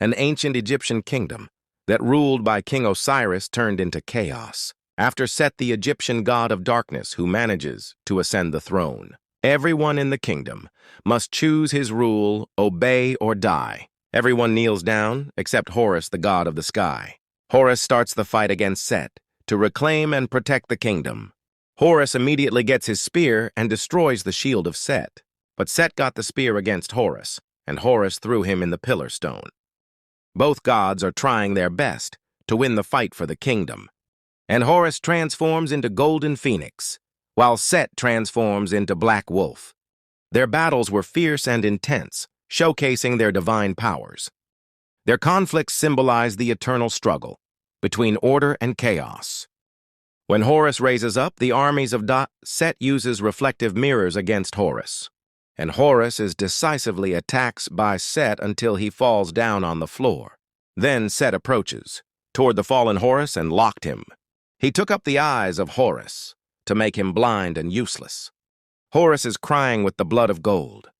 an ancient Egyptian kingdom that ruled by King Osiris turned into chaos after Set, the Egyptian god of darkness who manages to ascend the throne. Everyone in the kingdom must choose his rule, obey or die. Everyone kneels down except Horus, the god of the sky. Horus starts the fight against Set to reclaim and protect the kingdom. Horus immediately gets his spear and destroys the shield of Set. But Set got the spear against Horus, and Horus threw him in the pillar stone. Both gods are trying their best to win the fight for the kingdom. And Horus transforms into Golden Phoenix, while Set transforms into Black Wolf. Their battles were fierce and intense, showcasing their divine powers. Their conflicts symbolize the eternal struggle between order and chaos. When Horus raises up, the armies of Set uses reflective mirrors against Horus, and Horus is decisively attacked by Set until he falls down on the floor. Then Set approaches toward the fallen Horus and locked him. He took up the eyes of Horus to make him blind and useless. Horus is crying with the blood of gold.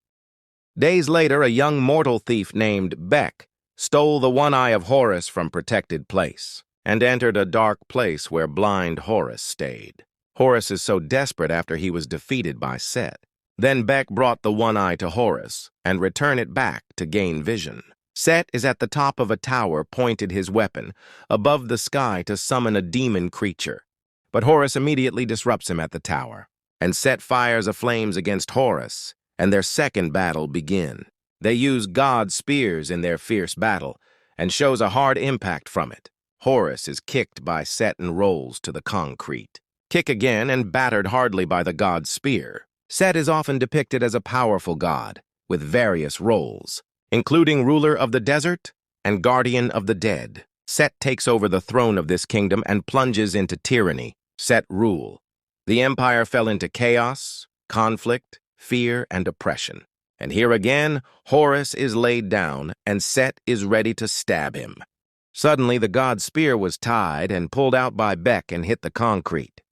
Days later, a young mortal thief named Beck stole the one eye of Horus from protected place and entered a dark place where blind Horus stayed. Horus is so desperate after he was defeated by Set. Then Beck brought the one eye to Horus and returned it back to gain vision. Set is at the top of a tower, pointed his weapon above the sky to summon a demon creature. But Horus immediately disrupts him at the tower, and Set fires a flames against Horus, and their second battle begins. They use god spears in their fierce battle, and shows a hard impact from it. Horus is kicked by Set and rolls to the concrete. Kick again and battered hardly by the god's spear. Set is often depicted as a powerful god, with various roles, including ruler of the desert and guardian of the dead. Set takes over the throne of this kingdom and plunges into tyranny. Set rule. The empire fell into chaos, conflict, fear, and oppression. And here again, Horus is laid down, and Set is ready to stab him. Suddenly, the god's spear was tied and pulled out by Beck and hit the concrete.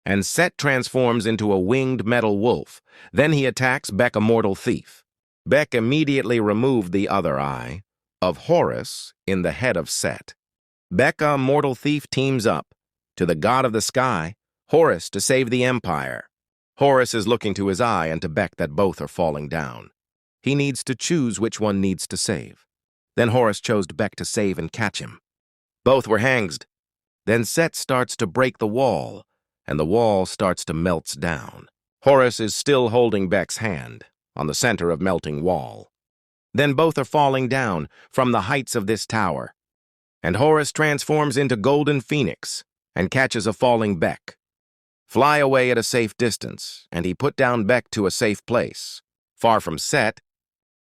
And Set transforms into a winged metal wolf. Then he attacks Beck, a mortal thief. Beck immediately removed the other eye of Horus in the head of Set. Beck, a mortal thief, teams up to the god of the sky, Horus, to save the empire. Horus is looking to his eye and to Beck that both are falling down. He needs to choose which one needs to save. Then Horus chose Beck to save and catch him. Both were hanged. Then Set starts to break the wall, and the wall starts to melt down. Horus is still holding Beck's hand on the center of melting wall. Then both are falling down from the heights of this tower, and Horus transforms into Golden Phoenix and catches a falling Beck. Fly away at a safe distance, and he put down Beck to a safe place, far from Set.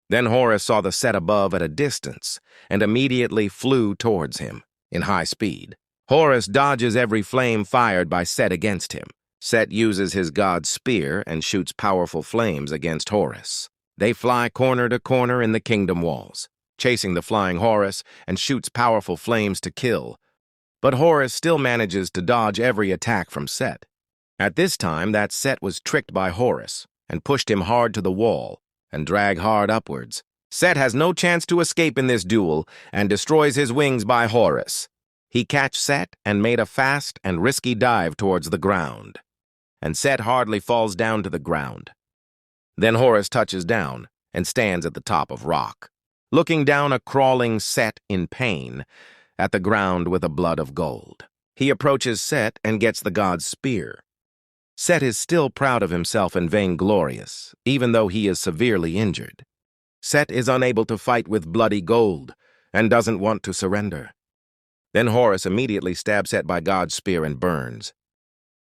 Then Horus saw the Set above at a distance and immediately flew towards him in high speed. Horus dodges every flame fired by Set against him. Set uses his god's spear and shoots powerful flames against Horus. They fly corner to corner in the kingdom walls, chasing the flying Horus, and shoots powerful flames to kill. But Horus still manages to dodge every attack from Set. At this time, that Set was tricked by Horus and pushed him hard to the wall and dragged hard upwards. Set has no chance to escape in this duel and destroys his wings by Horus. He catch Set and made a fast and risky dive towards the ground, and Set hardly falls down to the ground. Then Horus touches down and stands at the top of rock, looking down a crawling Set in pain at the ground with a blood of gold. He approaches Set and gets the god's spear. Set is still proud of himself and vainglorious, even though he is severely injured. Set is unable to fight with bloody gold and doesn't want to surrender. Then Horus immediately stabs Set by God's spear and burns.